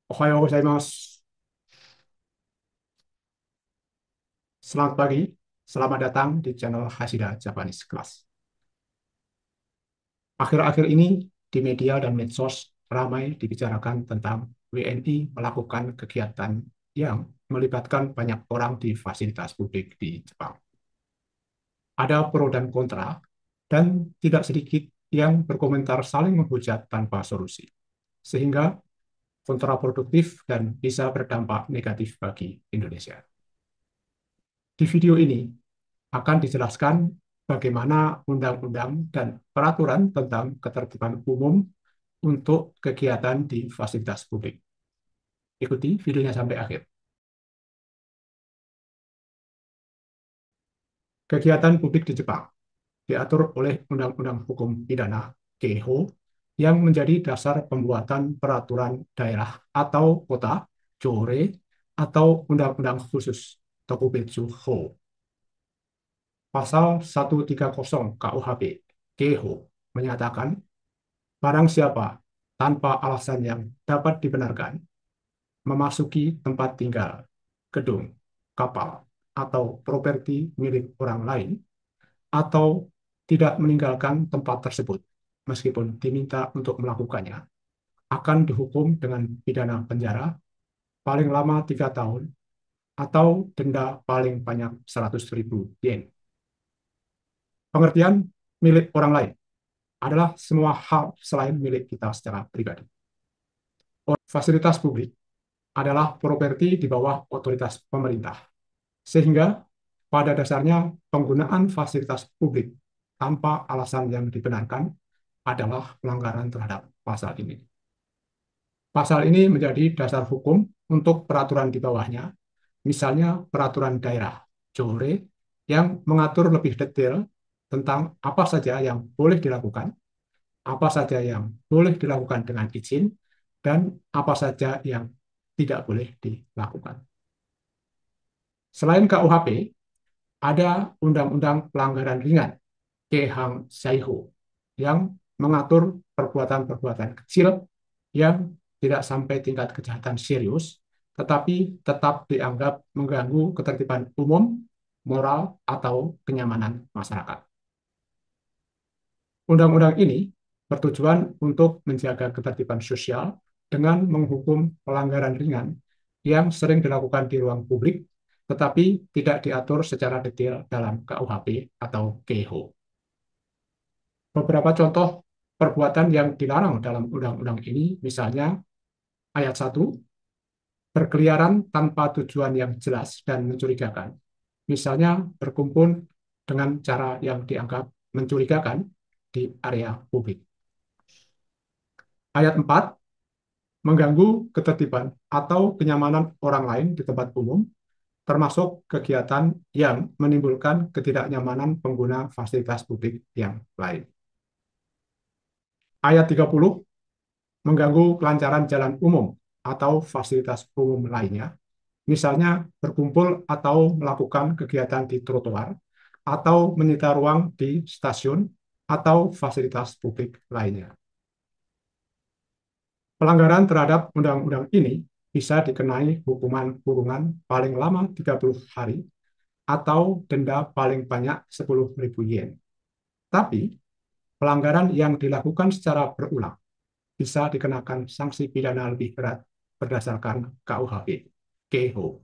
Ohayou gozaimasu. Selamat pagi, selamat datang di channel Hashida Japanese Class. Akhir-akhir ini di media dan medsos ramai dibicarakan tentang WNI melakukan kegiatan yang melibatkan banyak orang di fasilitas publik di Jepang. Ada pro dan kontra, dan tidak sedikit yang berkomentar saling menghujat tanpa solusi, sehingga kontraproduktif dan bisa berdampak negatif bagi Indonesia. Di video ini akan dijelaskan bagaimana undang-undang dan peraturan tentang ketertiban umum untuk kegiatan di fasilitas publik. Ikuti videonya sampai akhir. Kegiatan publik di Jepang diatur oleh Undang-Undang Hukum Pidana (Keiho) yang menjadi dasar pembuatan peraturan daerah atau kota (Jore) atau undang-undang khusus (Tokubetsu Ho). Pasal 130 KUHP (Keiho) menyatakan barang siapa tanpa alasan yang dapat dibenarkan memasuki tempat tinggal, gedung, kapal, atau properti milik orang lain, atau tidak meninggalkan tempat tersebut meskipun diminta untuk melakukannya, akan dihukum dengan pidana penjara paling lama 3 tahun atau denda paling banyak 100.000 yen. Pengertian milik orang lain adalah semua hal selain milik kita secara pribadi. Fasilitas publik adalah properti di bawah otoritas pemerintah, sehingga pada dasarnya penggunaan fasilitas publik tanpa alasan yang dibenarkan adalah pelanggaran terhadap pasal ini. Pasal ini menjadi dasar hukum untuk peraturan di bawahnya, misalnya peraturan daerah (Jore) yang mengatur lebih detail tentang apa saja yang boleh dilakukan, apa saja yang boleh dilakukan dengan izin, dan apa saja yang tidak boleh dilakukan. Selain KUHP, ada Undang-Undang Pelanggaran Ringan (Kehang Saiho) yang mengatur perbuatan-perbuatan kecil yang tidak sampai tingkat kejahatan serius, tetapi tetap dianggap mengganggu ketertiban umum, moral, atau kenyamanan masyarakat. Undang-undang ini bertujuan untuk menjaga ketertiban sosial dengan menghukum pelanggaran ringan yang sering dilakukan di ruang publik, tetapi tidak diatur secara detail dalam KUHP atau KEHO. Beberapa contoh perbuatan yang dilarang dalam undang-undang ini, misalnya ayat 1, berkeliaran tanpa tujuan yang jelas dan mencurigakan, misalnya berkumpul dengan cara yang dianggap mencurigakan di area publik. Ayat 4, mengganggu ketertiban atau kenyamanan orang lain di tempat umum, termasuk kegiatan yang menimbulkan ketidaknyamanan pengguna fasilitas publik yang lain. Ayat 30, mengganggu kelancaran jalan umum atau fasilitas umum lainnya, misalnya berkumpul atau melakukan kegiatan di trotoar, atau menyita ruang di stasiun atau fasilitas publik lainnya. Pelanggaran terhadap undang-undang ini bisa dikenai hukuman kurungan paling lama 30 hari atau denda paling banyak 10.000 yen. Tapi, pelanggaran yang dilakukan secara berulang bisa dikenakan sanksi pidana lebih berat berdasarkan KUHP (Keiho).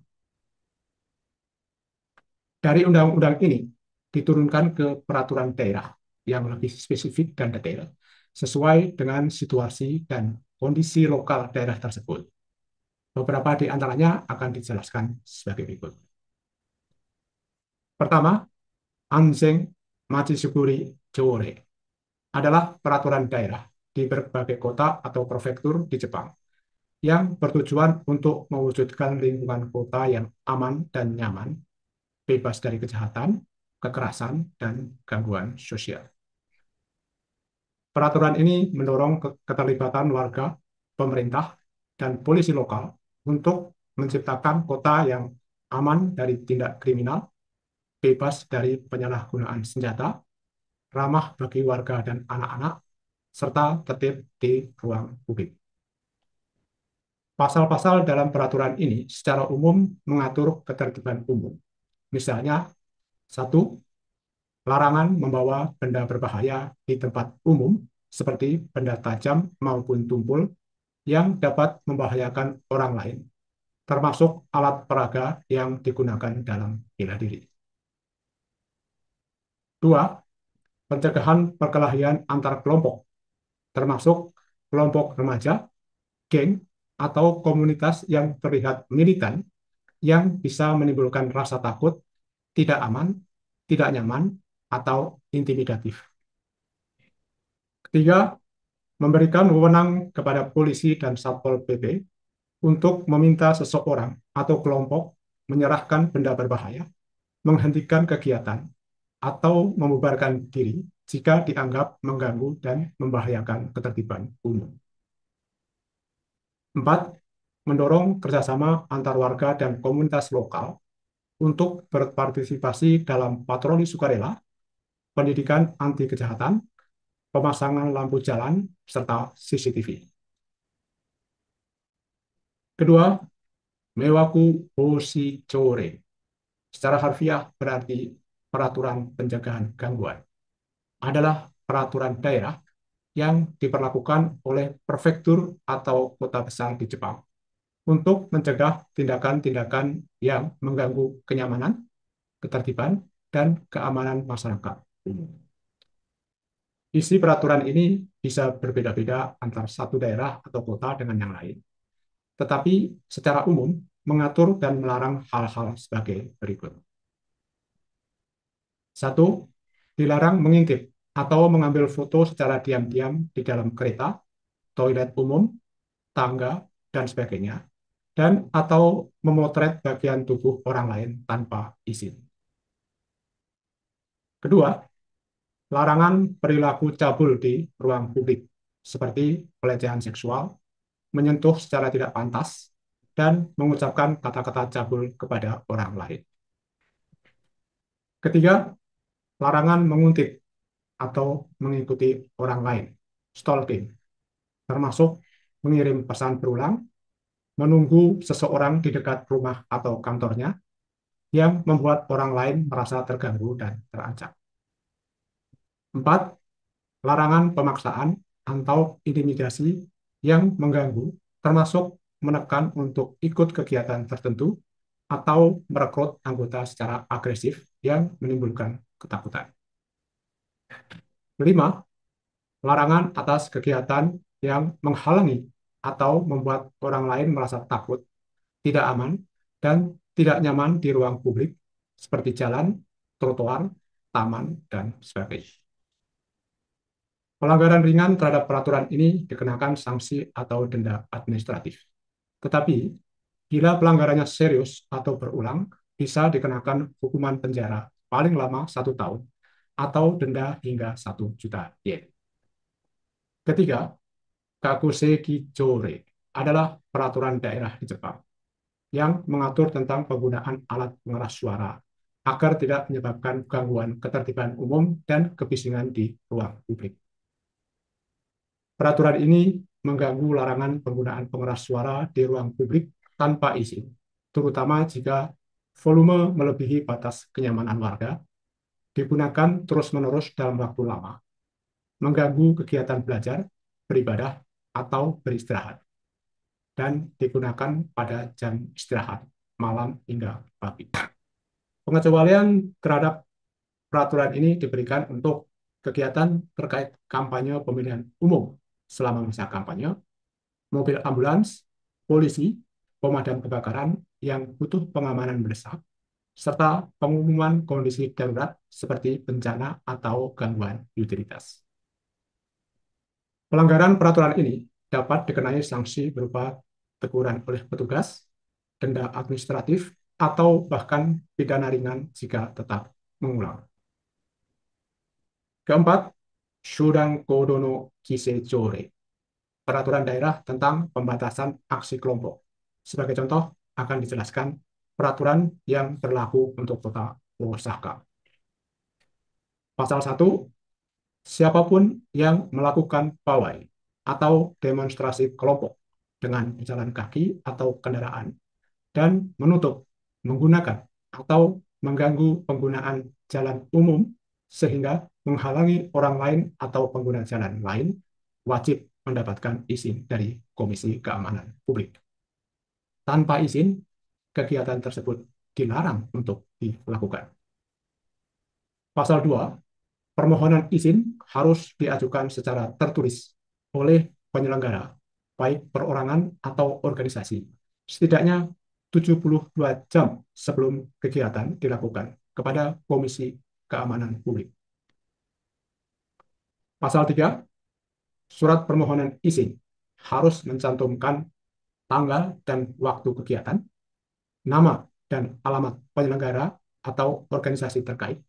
Dari undang-undang ini diturunkan ke peraturan daerah yang lebih spesifik dan detail sesuai dengan situasi dan kondisi lokal daerah tersebut. Beberapa di antaranya akan dijelaskan sebagai berikut. Pertama, Anzen Machishuguri Jore adalah peraturan daerah di berbagai kota atau prefektur di Jepang yang bertujuan untuk mewujudkan lingkungan kota yang aman dan nyaman, bebas dari kejahatan, kekerasan, dan gangguan sosial. Peraturan ini mendorong keterlibatan warga, pemerintah, dan polisi lokal untuk menciptakan kota yang aman dari tindak kriminal, bebas dari penyalahgunaan senjata, ramah bagi warga dan anak-anak, serta tertib di ruang publik. Pasal-pasal dalam peraturan ini secara umum mengatur ketertiban umum. Misalnya, satu, larangan membawa benda berbahaya di tempat umum seperti benda tajam maupun tumpul yang dapat membahayakan orang lain, termasuk alat peraga yang digunakan dalam bela diri. Dua, pencegahan perkelahian antar kelompok, termasuk kelompok remaja, geng, atau komunitas yang terlihat militan yang bisa menimbulkan rasa takut, tidak aman, tidak nyaman, atau intimidatif. Ketiga, memberikan wewenang kepada polisi dan Satpol PP untuk meminta seseorang atau kelompok menyerahkan benda berbahaya, menghentikan kegiatan, atau membubarkan diri jika dianggap mengganggu dan membahayakan ketertiban umum. Empat, mendorong kerjasama antar warga dan komunitas lokal untuk berpartisipasi dalam patroli sukarela, pendidikan anti kejahatan, pemasangan lampu jalan, serta CCTV. Kedua, Mewaku Hoshichore. Secara harfiah berarti peraturan pencegahan gangguan. Adalah peraturan daerah yang diperlakukan oleh prefektur atau kota besar di Jepang untuk mencegah tindakan-tindakan yang mengganggu kenyamanan, ketertiban, dan keamanan masyarakat. Isi peraturan ini bisa berbeda-beda antara satu daerah atau kota dengan yang lain, tetapi secara umum mengatur dan melarang hal-hal sebagai berikut. Satu, dilarang mengintip atau mengambil foto secara diam-diam di dalam kereta, toilet umum, tangga, dan sebagainya, dan atau memotret bagian tubuh orang lain tanpa izin. Kedua, larangan perilaku cabul di ruang publik, seperti pelecehan seksual, menyentuh secara tidak pantas, dan mengucapkan kata-kata cabul kepada orang lain. Ketiga, larangan menguntit atau mengikuti orang lain, stalking, termasuk mengirim pesan berulang, menunggu seseorang di dekat rumah atau kantornya yang membuat orang lain merasa terganggu dan terancam. Empat, larangan pemaksaan atau intimidasi yang mengganggu, termasuk menekan untuk ikut kegiatan tertentu atau merekrut anggota secara agresif yang menimbulkan ketakutan. Kelima, larangan atas kegiatan yang menghalangi atau membuat orang lain merasa takut, tidak aman, dan tidak nyaman di ruang publik seperti jalan, trotoar, taman, dan sebagainya. Pelanggaran ringan terhadap peraturan ini dikenakan sanksi atau denda administratif. Tetapi, bila pelanggarannya serius atau berulang, bisa dikenakan hukuman penjara paling lama 1 tahun atau denda hingga 1 juta yen. Ketiga, Kakuseki Chore adalah peraturan daerah di Jepang yang mengatur tentang penggunaan alat pengeras suara agar tidak menyebabkan gangguan ketertiban umum dan kebisingan di ruang publik. Peraturan ini mengganggu larangan penggunaan pengeras suara di ruang publik tanpa izin, terutama jika volume melebihi batas kenyamanan warga, digunakan terus-menerus dalam waktu lama, mengganggu kegiatan belajar, beribadah, atau beristirahat, dan digunakan pada jam istirahat, malam hingga pagi. Pengecualian terhadap peraturan ini diberikan untuk kegiatan terkait kampanye pemilihan umum selama masa kampanye, mobil ambulans, polisi, pemadam kebakaran yang butuh pengamanan mendesak, serta pengumuman kondisi darurat seperti bencana atau gangguan utilitas. Pelanggaran peraturan ini dapat dikenai sanksi berupa teguran oleh petugas, denda administratif, atau bahkan pidana ringan jika tetap mengulang. Keempat, Shudan Kodono Kisejore, peraturan daerah tentang pembatasan aksi kelompok. Sebagai contoh, akan dijelaskan peraturan yang berlaku untuk kota Osaka. Pasal 1, siapapun yang melakukan pawai atau demonstrasi kelompok dengan pejalan kaki atau kendaraan dan menutup, menggunakan, atau mengganggu penggunaan jalan umum sehingga menghalangi orang lain atau pengguna jalan lain wajib mendapatkan izin dari Komisi Keamanan Publik. Tanpa izin, kegiatan tersebut dilarang untuk dilakukan. Pasal 2, permohonan izin harus diajukan secara tertulis oleh penyelenggara, baik perorangan atau organisasi, setidaknya 72 jam sebelum kegiatan dilakukan kepada Komisi Keamanan Publik. Pasal 3, surat permohonan izin harus mencantumkan tanggal dan waktu kegiatan, nama dan alamat penyelenggara atau organisasi terkait,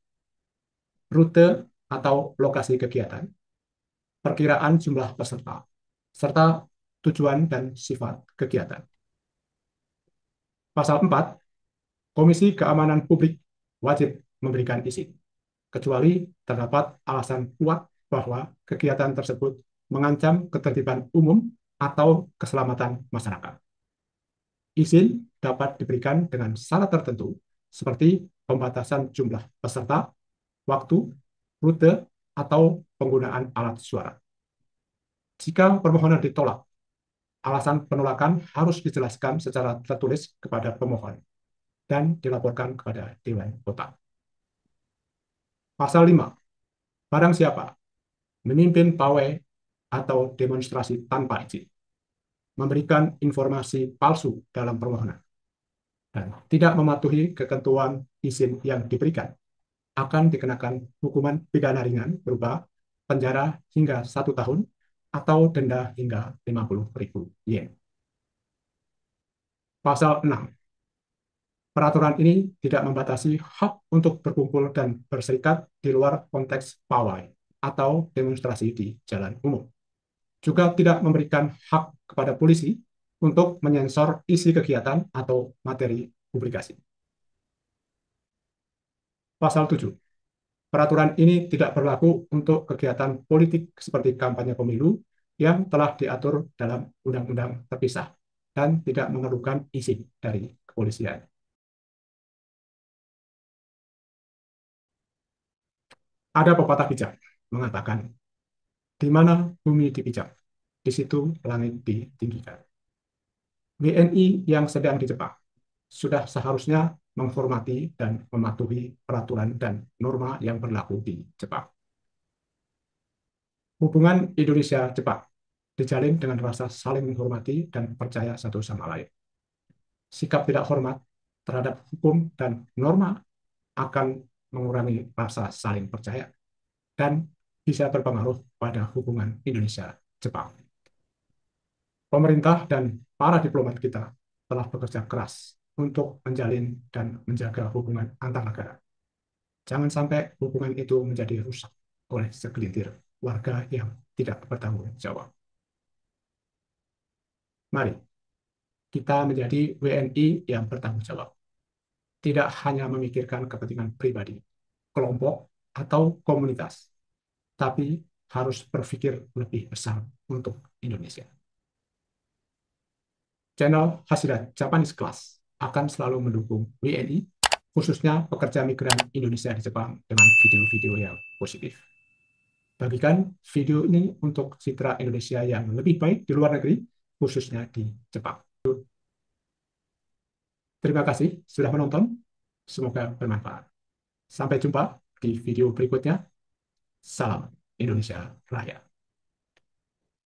rute atau lokasi kegiatan, perkiraan jumlah peserta, serta tujuan dan sifat kegiatan. Pasal 4, Komisi Keamanan Publik wajib memberikan izin, kecuali terdapat alasan kuat bahwa kegiatan tersebut mengancam ketertiban umum atau keselamatan masyarakat. Izin dapat diberikan dengan syarat tertentu, seperti pembatasan jumlah peserta, waktu, rute, atau penggunaan alat suara. Jika permohonan ditolak, alasan penolakan harus dijelaskan secara tertulis kepada pemohon dan dilaporkan kepada Dewan Kota. Pasal 5. Barang siapa memimpin pawai atau demonstrasi tanpa izin, memberikan informasi palsu dalam permohonan, dan tidak mematuhi ketentuan izin yang diberikan, akan dikenakan hukuman pidana ringan berupa penjara hingga 1 tahun atau denda hingga 50.000 yen. Pasal 6. Peraturan ini tidak membatasi hak untuk berkumpul dan berserikat di luar konteks pawai atau demonstrasi di jalan umum. Juga tidak memberikan hak kepada polisi untuk menyensor isi kegiatan atau materi publikasi. Pasal 7. Peraturan ini tidak berlaku untuk kegiatan politik seperti kampanye pemilu yang telah diatur dalam undang-undang terpisah dan tidak memerlukan izin dari kepolisian. Ada pepatah bijak mengatakan, di mana bumi dipijak, di situ langit ditinggikan. WNI yang sedang di Jepang sudah seharusnya menghormati dan mematuhi peraturan dan norma yang berlaku di Jepang. Hubungan Indonesia-Jepang dijalin dengan rasa saling menghormati dan percaya satu sama lain. Sikap tidak hormat terhadap hukum dan norma akan mengurangi rasa saling percaya dan bisa berpengaruh pada hubungan Indonesia-Jepang. Pemerintah dan para diplomat kita telah bekerja keras untuk menjalin dan menjaga hubungan antar negara. Jangan sampai hubungan itu menjadi rusak oleh segelintir warga yang tidak bertanggung jawab. Mari kita menjadi WNI yang bertanggung jawab. Tidak hanya memikirkan kepentingan pribadi, kelompok, atau komunitas, tapi harus berpikir lebih besar untuk Indonesia. Channel Hasidat Japanese Class akan selalu mendukung WNI, khususnya pekerja migran Indonesia di Jepang, dengan video-video yang positif. Bagikan video ini untuk citra Indonesia yang lebih baik di luar negeri, khususnya di Jepang. Terima kasih sudah menonton. Semoga bermanfaat. Sampai jumpa di video berikutnya. Salam Indonesia Raya.